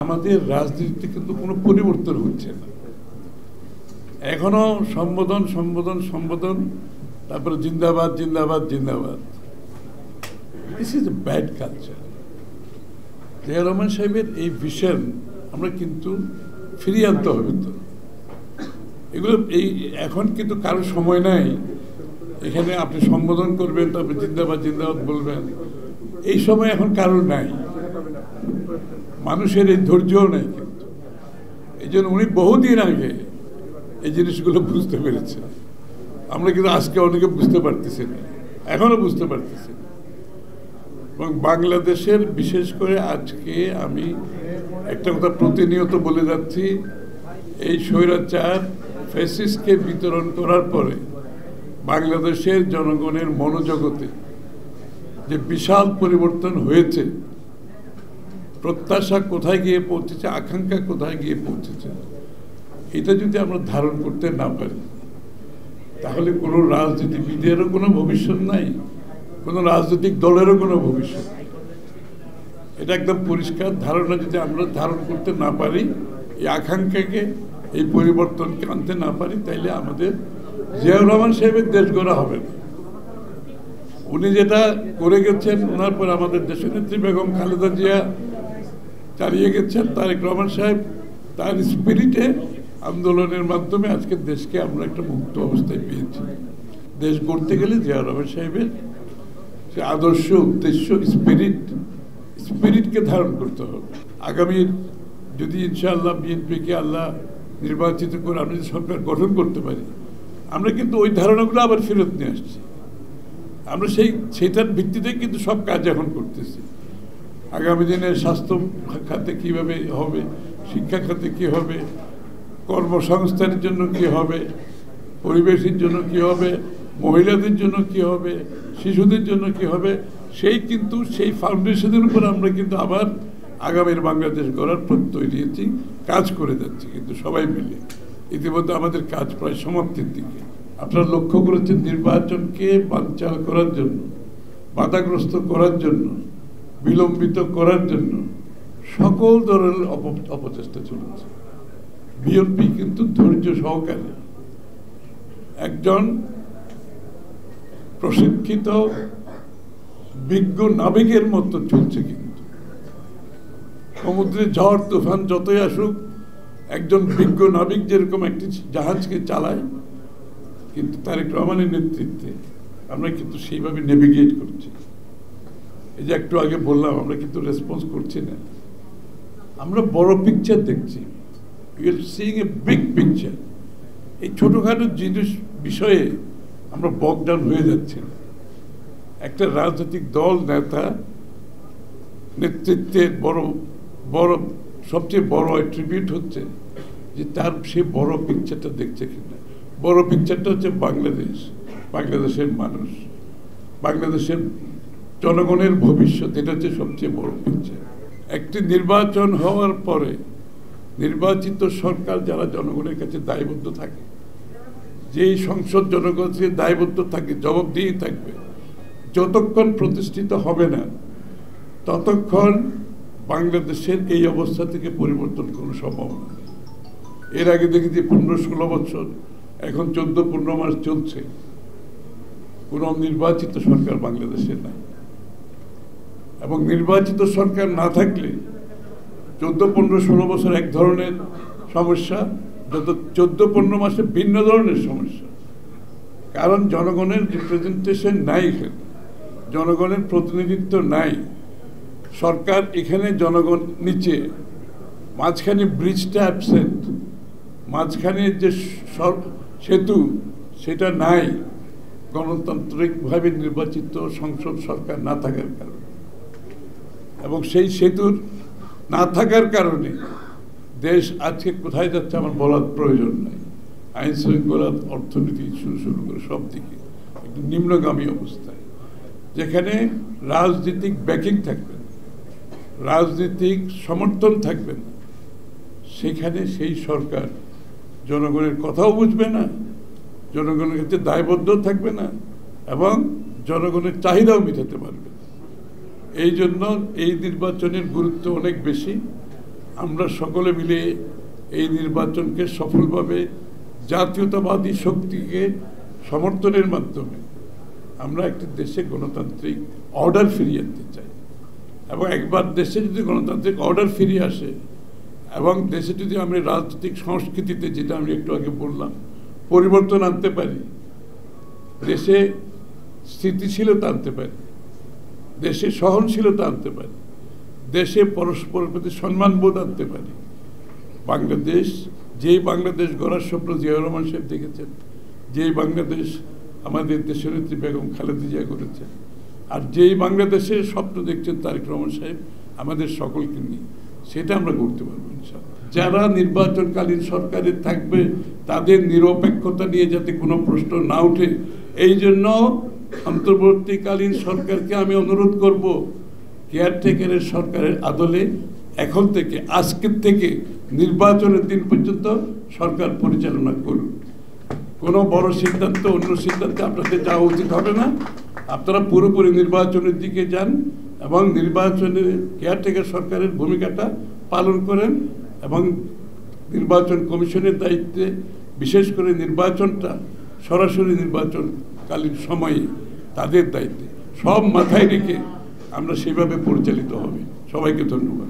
আমাদের রাজনীতিতে কিন্তু কোনো পরিবর্তন হচ্ছে না। এখনো সম্বোধন সম্বোধন সম্বোধন, তারপরে জিন্দাবাদ জিন্দাবাদ জিন্দাবাদ। This is a bad culture. Zia Rahman সাহেবের এই ভিশন আমরা কিন্তু ফিরিয়ে আনতে হবে। তো এগুলো এখন কিন্তু কারো সময় নাই এখানে আপনি সম্বোধন করবেন, তারপরে জিন্দাবাদ জিন্দাবাদ বলবেন, এই সময় এখন কারো নাই। মানুষের এই ধৈর্যও নেই। কিন্তু এই জন্য উনি বহুদিন আগে এই জিনিসগুলো বুঝতে পেরেছেন। আমরা কিন্তু আজকে অনেকে বুঝতে পারতেছি না, এখনো বুঝতে পারতেছি না। এবং বাংলাদেশের বিশেষ করে আজকে আমি একটা কথা প্রতিনিয়ত বলে যাচ্ছি, এই স্বৈরাচার ফ্যাসিস্টকে বিতরণ করার পরে বাংলাদেশের জনগণের মনোজগতে যে বিশাল পরিবর্তন হয়েছে, প্রত্যাশা কোথায় গিয়ে পৌঁছেছে, আকাঙ্ক্ষা কোথায় গিয়ে পৌঁছেছে, এটা যদি আমরা ধারণ করতে না পারি তাহলে কোনো রাজনীতিবিদেরও কোনো ভবিষ্যৎ নাই, কোনো রাজনৈতিক দলেরও কোনো ভবিষ্যৎ নেই। এটা একদম পরিষ্কার ধারণা। যদি আমরা ধারণ করতে না পারি, এই আকাঙ্ক্ষাকে, এই পরিবর্তনকে আনতে না পারি, তাইলে আমাদের জিয়াউর রহমান সাহেবের দেশ গড়া হবে না। উনি যেটা করে গেছেন, ওনার পর আমাদের দেশনেত্রী বেগম খালেদা জিয়া চালিয়ে গেছেন, তারেক রহমান সাহেব তার স্পিরিটে আন্দোলনের মাধ্যমে আজকে দেশকে আমরা একটা মুক্ত অবস্থায় পেয়েছি। দেশ গড়তে গেলে জিয়াউর রহমান সাহেবের সে আদর্শ, উদ্দেশ্য, স্পিরিটকে ধারণ করতে হবে। আগামীর যদি ইনশাআল্লাহ বিএনপিকে আল্লাহ নির্বাচিত করে আমরা যদি সরকার গঠন করতে পারি, আমরা কিন্তু ওই ধারণাগুলো আবার ফেরত নিয়ে আসছি। আমরা সেইটার ভিত্তিতে কিন্তু সব কাজ এখন করতেছি। আগামী দিনে স্বাস্থ্য খাতে কীভাবে হবে, শিক্ষা খাতে কী হবে, কর্মসংস্থানের জন্য কি হবে, পরিবেশের জন্য কি হবে, মহিলাদের জন্য কি হবে, শিশুদের জন্য কি হবে, সেই ফাউন্ডেশনের উপর আমরা কিন্তু আবার আগামীর বাংলাদেশ গড়ার প্রত্যয় নিয়েছি, কাজ করে যাচ্ছি কিন্তু সবাই মিলে। ইতিমধ্যে আমাদের কাজ প্রায় সমাপ্তির দিকে। আপনারা লক্ষ্য করেছেন, নির্বাচনকে বানচাল করার জন্য, বাধাগ্রস্ত করার জন্য, বিলম্বিত করার জন্য সকল ধরনের অপচেষ্টা চলেছে। বিএনপি কিন্তু ধৈর্য সহকারে একজন প্রশিক্ষিত বিজ্ঞ নাবিকের মতো চলছে। কিন্তু সমুদ্রে ঝড় তুফান যতই আসুক, একজন বিজ্ঞ নাবিক যেরকম একটি জাহাজকে চালায়, কিন্তু তারেক রহমানের নেতৃত্বে আমরা কিন্তু সেইভাবে নেভিগেট করছি। এই যে একটু আগে বললাম, আমরা কিন্তু রেসপন্স করছি না, আমরা বড় পিকচার দেখছি। We are seeing a big picture. এই ছোটোখাটো জিনিস বিষয়ে আমরা বক ডাউন হয়ে যাচ্ছি। একটা রাজনৈতিক দল নেতা নেতৃত্বের সবচেয়ে বড় অ্যাট্রিবিউট হচ্ছে যে তার সে বড় পিকচারটা দেখছে কিনা। বড় পিকচারটা হচ্ছে বাংলাদেশ, বাংলাদেশের মানুষ, বাংলাদেশের জনগণের ভবিষ্যৎ। এটা হচ্ছে সবচেয়ে বড় পিকচার। একটি নির্বাচন হওয়ার পরে নির্বাচিত সরকার যারা জনগণের কাছে দায়বদ্ধ থাকে, যেই সংসদ জনগণের দায়বদ্ধ থাকে, জবাবদিহি থাকবে, যতক্ষণ প্রতিষ্ঠিত হবে না ততক্ষণ বাংলাদেশের এই অবস্থা থেকে পরিবর্তন কোনো সম্ভাবনা নেই। এর আগে দেখেছি 15-16 বছর, এখন 14-15 মাস চলছে, কোনো নির্বাচিত সরকার বাংলাদেশে নাই। এবং নির্বাচিত সরকার না থাকলে 14-15-16 বছর এক ধরনের সমস্যা, যত 14-15 মাসে ভিন্ন ধরনের সমস্যা। কারণ জনগণের রিপ্রেজেন্টেশন নাই, এখানে জনগণের প্রতিনিধিত্ব নাই। সরকার এখানে, জনগণ নিচে, মাঝখানে ব্রিজটা অ্যাবসেন্ট, মাঝখানে যে সেতু সেটা নাই, গণতান্ত্রিকভাবে নির্বাচিত সংসদ সরকার না থাকার কারণে। এবং সেই সেতুর না থাকার কারণে দেশ আজকে কোথায় যাচ্ছে আমার বলার প্রয়োজন নাই। আইন শৃঙ্খলা, অর্থনীতি শুরু করে সব দিকে একটু নিম্নগামী অবস্থায়, যেখানে রাজনৈতিক ব্যাকিং থাকবে না, রাজনৈতিক সমর্থন থাকবে না, সেখানে সেই সরকার জনগণের কথাও বুঝবে না, জনগণের কাছে দায়বদ্ধ থাকবে না, এবং জনগণের চাহিদাও মেটাতে পারবে না। এই জন্য এই নির্বাচনের গুরুত্ব অনেক বেশি। আমরা সকলে মিলে এই নির্বাচনকে সফলভাবে জাতীয়তাবাদী শক্তিকে সমর্থনের মাধ্যমে আমরা একটি দেশে গণতান্ত্রিক অর্ডার ফিরিয়ে আনতে চাই। এবং একবার দেশে যদি গণতান্ত্রিক অর্ডার ফিরিয়ে আসে এবং দেশে যদি আমরা রাজনৈতিক সংস্কৃতিতে, যেটা আমি একটু আগে বললাম, পরিবর্তন আনতে পারি, দেশে স্থিতিশীলতা আনতে পারি, দেশে সহনশীলতা আনতে পারি, দেশে পরস্পরের প্রতি সম্মানবোধ আনতে পারি, বাংলাদেশ যেই বাংলাদেশ গড়ার স্বপ্ন জিয়াউর রহমান সাহেব দেখেছেন, যেই বাংলাদেশ আমাদের দেশের নেত্রী বেগম খালেদা জিয়া করেছেন, আর যেই বাংলাদেশের স্বপ্ন দেখছেন তারেক রহমান সাহেব আমাদের সকলকে নিয়ে, সেটা আমরা করতে পারবো ইনশাআল্লাহ। যারা নির্বাচনকালীন সরকারে থাকবে তাদের নিরপেক্ষতা নিয়ে যাতে কোনো প্রশ্ন না ওঠে, এই জন্য অন্তর্বর্তীকালীন সরকারকে আমি অনুরোধ করব, কেয়ারটেকারের সরকারের আদলে এখন থেকে, আজকের থেকে নির্বাচনের দিন পর্যন্ত সরকার পরিচালনা করুন। কোনো বড় সিদ্ধান্ত অন্য সিদ্ধান্তে আপনাদের যাওয়া উচিত হবে না। আপনারা পুরোপুরি নির্বাচনের দিকে যান এবং নির্বাচনের কেয়ারটেকার সরকারের ভূমিকাটা পালন করেন এবং নির্বাচন কমিশনের দায়িত্বে, বিশেষ করে নির্বাচনটা সরাসরি নির্বাচনকালীন সময়ে তাদের দায়িত্বে সব মাথায় রেখে আমরা সেভাবে পরিচালিত হবে। সবাইকে ধন্যবাদ।